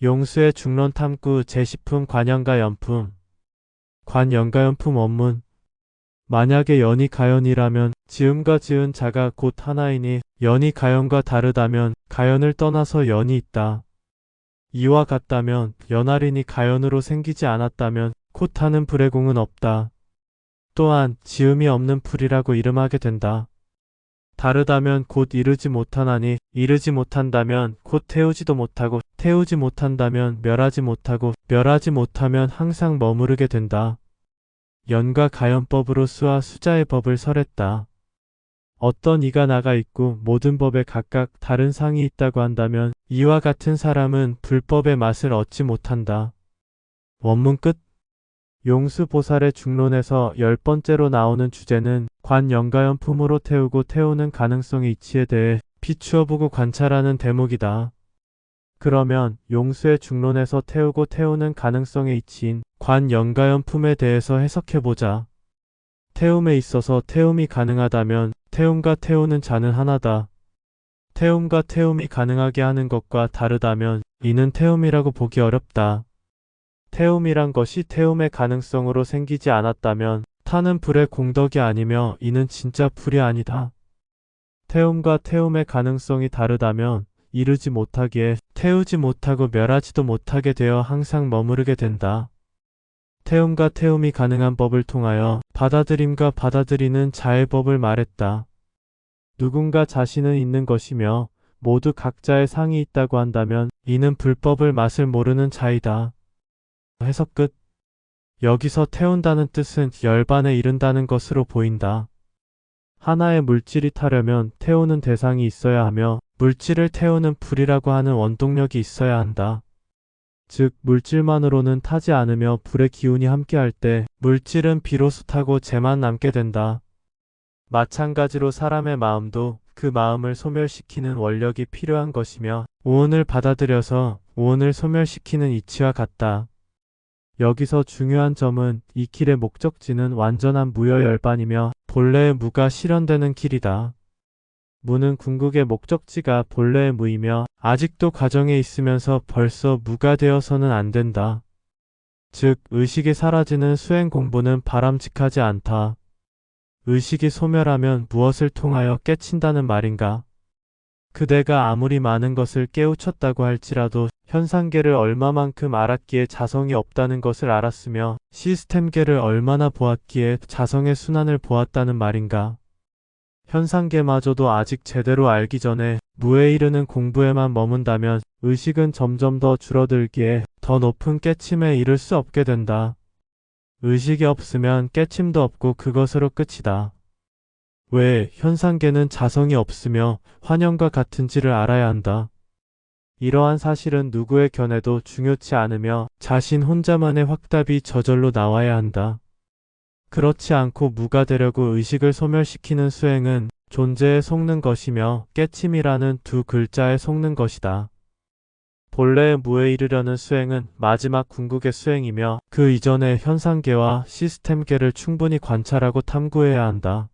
용수의 중론 탐구 제시품 관연가연품. 관연가연품 원문. 만약에 연이 가연이라면 지음과 지은 자가 곧 하나이니 연이 가연과 다르다면 가연을 떠나서 연이 있다. 이와 같다면 연할인이 가연으로 생기지 않았다면 곧 하는 불의 공은 없다. 또한 지음이 없는 불이라고 이름하게 된다. 다르다면 곧 이르지 못하나니 이르지 못한다면 곧 태우지도 못하고 태우지 못한다면 멸하지 못하고 멸하지 못하면 항상 머무르게 된다. 연과 가연법으로 수와 수자의 법을 설했다. 어떤 이가 나가 있고 모든 법에 각각 다른 상이 있다고 한다면 이와 같은 사람은 불법의 맛을 얻지 못한다. 원문 끝. 용수보살의 중론에서 10번째로 나오는 주제는 관연가연품으로 태우고 태우는 가능성의 이치에 대해 비추어보고 관찰하는 대목이다. 그러면 용수의 중론에서 태우고 태우는 가능성의 이치인 관연가연품에 대해서 해석해보자. 태움에 있어서 태움이 가능하다면 태움과 태우는 자는 하나다. 태움과 태움이 가능하게 하는 것과 다르다면 이는 태움이라고 보기 어렵다. 태움이란 것이 태움의 가능성으로 생기지 않았다면 타는 불의 공덕이 아니며 이는 진짜 불이 아니다. 태움과 태움의 가능성이 다르다면 이르지 못하기에 태우지 못하고 멸하지도 못하게 되어 항상 머무르게 된다. 태움과 태움이 가능한 법을 통하여 받아들임과 받아들이는 자의 법을 말했다. 누군가 자신은 있는 것이며 모두 각자의 상이 있다고 한다면 이는 불법을 맛을 모르는 자이다. 해석 끝. 여기서 태운다는 뜻은 열반에 이른다는 것으로 보인다. 하나의 물질이 타려면 태우는 대상이 있어야 하며 물질을 태우는 불이라고 하는 원동력이 있어야 한다. 즉 물질만으로는 타지 않으며 불의 기운이 함께할 때 물질은 비로소 타고 재만 남게 된다. 마찬가지로 사람의 마음도 그 마음을 소멸시키는 원력이 필요한 것이며 오온을 받아들여서 오온을 소멸시키는 이치와 같다. 여기서 중요한 점은 이 길의 목적지는 완전한 무여열반이며 본래의 무가 실현되는 길이다. 무는 궁극의 목적지가 본래의 무이며 아직도 과정에 있으면서 벌써 무가 되어서는 안 된다. 즉 의식이 사라지는 수행 공부는 바람직하지 않다. 의식이 소멸하면 무엇을 통하여 깨친다는 말인가? 그대가 아무리 많은 것을 깨우쳤다고 할지라도 현상계를 얼마만큼 알았기에 자성이 없다는 것을 알았으며 시스템계를 얼마나 보았기에 자성의 순환을 보았다는 말인가? 현상계마저도 아직 제대로 알기 전에 무에 이르는 공부에만 머문다면 의식은 점점 더 줄어들기에 더 높은 깨침에 이를 수 없게 된다. 의식이 없으면 깨침도 없고 그것으로 끝이다. 왜 현상계는 자성이 없으며 환영과 같은지를 알아야 한다. 이러한 사실은 누구의 견해도 중요치 않으며 자신 혼자만의 확답이 저절로 나와야 한다. 그렇지 않고 무가 되려고 의식을 소멸시키는 수행은 존재에 속는 것이며 깨침이라는 두 글자에 속는 것이다. 본래의 무에 이르려는 수행은 마지막 궁극의 수행이며 그 이전의 현상계와 시스템계를 충분히 관찰하고 탐구해야 한다.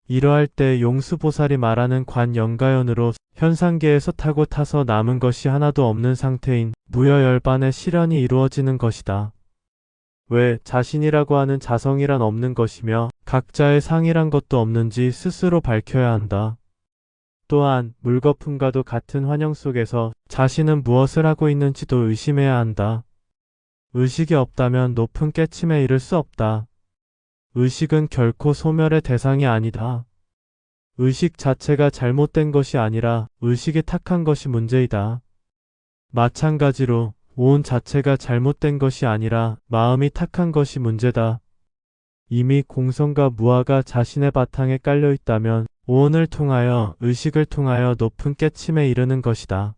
이러할 때 용수보살이 말하는 관연가연으로 현상계에서 타고 타서 남은 것이 하나도 없는 상태인 무여열반의 실현이 이루어지는 것이다. 왜 자신이라고 하는 자성이란 없는 것이며 각자의 상이란 것도 없는지 스스로 밝혀야 한다. 또한 물거품과도 같은 환영 속에서 자신은 무엇을 하고 있는지도 의심해야 한다. 의식이 없다면 높은 깨침에 이를 수 없다. 의식은 결코 소멸의 대상이 아니다. 의식 자체가 잘못된 것이 아니라 의식이 탁한 것이 문제이다. 마찬가지로 오온 자체가 잘못된 것이 아니라 마음이 탁한 것이 문제다. 이미 공성과 무아가 자신의 바탕에 깔려 있다면 오온을 통하여 의식을 통하여 높은 깨침에 이르는 것이다.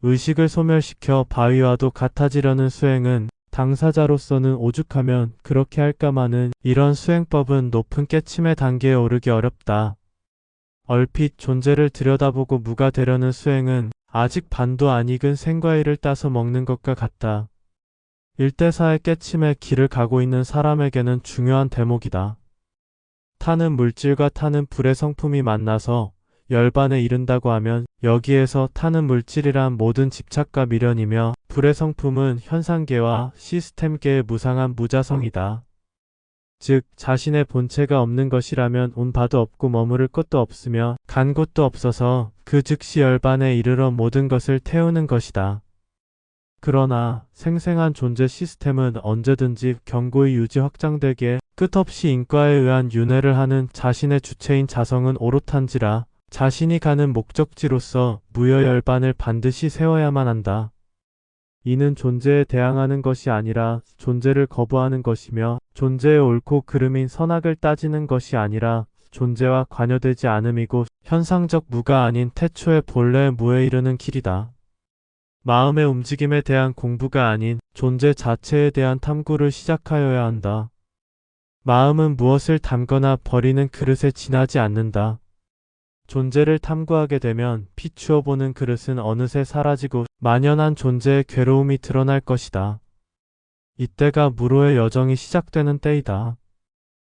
의식을 소멸시켜 바위와도 같아지려는 수행은 당사자로서는 오죽하면 그렇게 할까마는 이런 수행법은 높은 깨침의 단계에 오르기 어렵다. 얼핏 존재를 들여다보고 무가 되려는 수행은 아직 반도 안 익은 생과일을 따서 먹는 것과 같다. 일대사의 깨침의 길을 가고 있는 사람에게는 중요한 대목이다. 타는 물질과 타는 불의 성품이 만나서 열반에 이른다고 하면 여기에서 타는 물질이란 모든 집착과 미련이며 불의 성품은 현상계와 시스템계의 무상한 무자성이다. 즉 자신의 본체가 없는 것이라면 온 바도 없고 머무를 것도 없으며 간 곳도 없어서 그 즉시 열반에 이르러 모든 것을 태우는 것이다. 그러나 생생한 존재 시스템은 언제든지 견고히 유지 확장되기에 끝없이 인과에 의한 윤회를 하는 자신의 주체인 자성은 오롯한지라 자신이 가는 목적지로서 무여열반을 반드시 세워야만 한다. 이는 존재에 대항하는 것이 아니라 존재를 거부하는 것이며 존재의 옳고 그름인 선악을 따지는 것이 아니라 존재와 관여되지 않음이고 현상적 무가 아닌 태초의 본래의 무에 이르는 길이다. 마음의 움직임에 대한 공부가 아닌 존재 자체에 대한 탐구를 시작하여야 한다. 마음은 무엇을 담거나 버리는 그릇에 지나지 않는다. 존재를 탐구하게 되면 비추어 보는 그릇은 어느새 사라지고 만연한 존재의 괴로움이 드러날 것이다. 이때가 무로의 여정이 시작되는 때이다.